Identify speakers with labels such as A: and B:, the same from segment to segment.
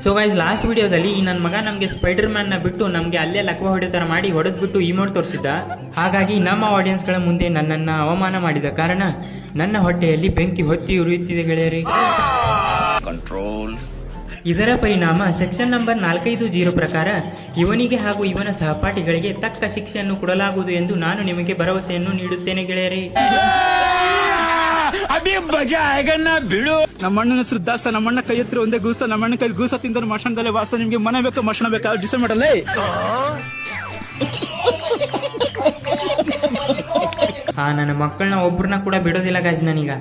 A: So guys, last ವಿಡಿಯೋದಲ್ಲಿ ಈ ನನ್ನ ಮಗ ನಮಗೆ ಸ್ಪೈಡರ್ ಮ್ಯಾನ್ ನ ಬಿಟ್ಟು ನಮಗೆ ಅಲ್ಲೇ ಲಕ್ವ ಹೊಡೆ ತರ ಮಾಡಿ ಹೊಡೆದ್ಬಿಟ್ಟು ಇಮೋಟ್ ತೋರಿಸಿದ್ದ. ಹಾಗಾಗಿ ನಮ್ಮ ಆಡಿಯನ್ಸ್ ಗಳ ಮುಂದೆ ನನ್ನನ್ನು ಅವಮಾನ ಮಾಡಿದ ಕಾರಣ ನನ್ನ ಹೊಟ್ಟೆಯಲ್ಲಿ ಬೆಂಕಿ ಹೊತ್ತಿ ಉರಿಯುತ್ತಿದೆ ಗೆಳೆಯರಿ. ಕಂಟ್ರೋಲ್. ಇದರ ಪರಿಣಾಮ ಸೆಕ್ಷನ್ ನಂಬರ್ 450 ಪ್ರಕಾರ ಇವನಿಗೆ ಹಾಗೂ ಇವನ ಸಹಪಾಠಿಗಳಿಗೆ ತಕ್ಕ ಶಿಕ್ಷೆಯನ್ನು ಕೊಡಲಾಗುವುದು ಎಂದು ನಾನು ನಿಮಗೆ ಭರವಸೆಯನ್ನು ನೀಡುತ್ತೇನೆ ಗೆಳೆಯರಿ.
B: ಬಿಡು. ನಮ್ಮಣ್ಣನ ಹೆಸರು ದಾಸ್ತ, ನಮ್ಮಣ್ಣ ಕೈ ಹತ್ರ ಒಂದೇ ಗೂಸ, ನಮ್ಮಣ್ಣ ಕೈ ಗೂಸ ತಿಂದ ಮಷಣದಲ್ಲೇ ವಾಸ. ನಿಮ್ಗೆ ಮನೆ ಬೇಕು ಮಷಣ ಬೇಕಾ ಡಿಸೈಡ್ ಮಾಡಲ್ಲೇ.
A: ನನ್ನ ಮಕ್ಕಳನ್ನ ಒಬ್ಬರನ್ನ ಕೂಡ ಬಿಡೋದಿಲ್ಲ ಗಾಜ್. ನಾನೀಗ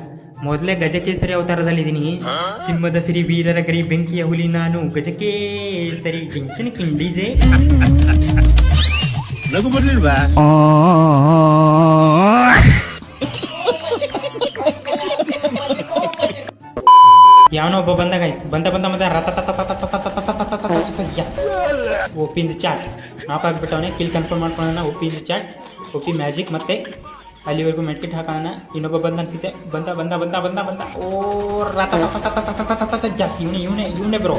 A: ಮೊದಲೇ ಗಜಕೇಸರಿ ಅವತಾರದಲ್ಲಿದ್ದೀನಿ. ಸಿಂಹದ ಸಿರಿ ವೀರರ ಗರಿ ಬೆಂಕಿಯ ಹುಲಿ ನಾನು ಗಜಕೇಸರಿ ಕಿಂಚನ ಕಿಂಡಿಜೆ.
B: ನಗು ಬರ್ಲಿಲ್ವಾ?
A: ಯಾವನೋ ಒಬ್ಬ ಬಂದ ಗೈಸ್, ಬಂದ ಒಪ್ಪಿಂದ ಚಾಟ್ ನಾಪ್ ಆಗ್ಬಿಟ್ಟವನೇ. ಕಿಲ್ ಕನ್ಫರ್ಮ್ ಮಾಡ್ಕೊಳ್ಳೋಣ. ಒಪ್ಪಿಂದ ಚಾಟ್, ಒಪ್ಪಿ ಮ್ಯಾಜಿಕ್, ಮತ್ತೆ ಅಲ್ಲಿವರೆಗೂ ಮೆಟ್ಕಿಟ್ ಹಾಕೋಣ. ಇನ್ನೊಬ್ಬ ಬಂದ ಅನ್ಸಿತೆ. ಬಂದ ಓ ಜಾಸ್ತಿ ಇವನೇ ಬ್ರೋ.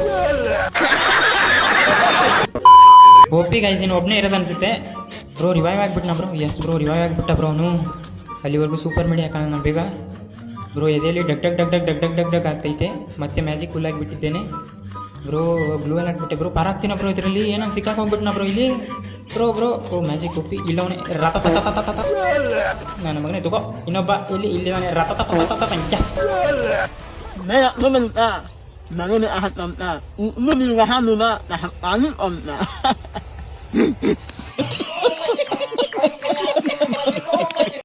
A: ಒಪ್ಪಿ ಗೈಸ್, ಇನ್ನು ಒಬ್ಬನೇ ಇರೋದು ಅನ್ಸುತ್ತೆ. ಬ್ರೋ ರಿವೈವ್ ಆಗ್ಬಿಟ್ನ ಬ್ರೋ. ಎಸ್ ಬ್ರೋ, ರಿವೈವ್ ಆಗ್ಬಿಟ್ಟ ಬ್ರೋ ಅವನು. ಅಲ್ಲಿವರೆಗೂ ಸೂಪರ್ ಮೆಡಿ ಹಾಕೋಣ ಬೇಗ. ಬ್ರೋ ಎದೆಯಲ್ಲಿ ಡಗ್ ಡಗ್ ಆಗ್ತೈತೆ. ಮತ್ತೆ ಮ್ಯಾಜಿಕ್ ಫುಲ್ ಆಗಿಬಿಟ್ಟಿದ್ದೇನೆ ಬ್ರೋ. ಗ್ಲೂ ಎಲ್ಲ ಹಾಕ್ಬಿಟ್ಟೆ ಬ್ರೋ. ಪಾರಾಗ್ತೀನ ಬ್ರೋ ಇದರಲ್ಲಿ. ಏನಂಗೆ ಸಿಕ್ಕಾಕೊಂಡ್ಬಿಟ್ನ ಬ್ರೋ ಇಲ್ಲಿ. ಬ್ರೋ ಓ ಮ್ಯಾಜಿಕ್ ಒಪ್ಪಿ ಇಲ್ಲವನೇ ರಥ ನನ್ನ ಮಗನೇ ತಗೋ. ಇನ್ನೊಬ್ಬ ಇಲ್ಲಿ ರಥ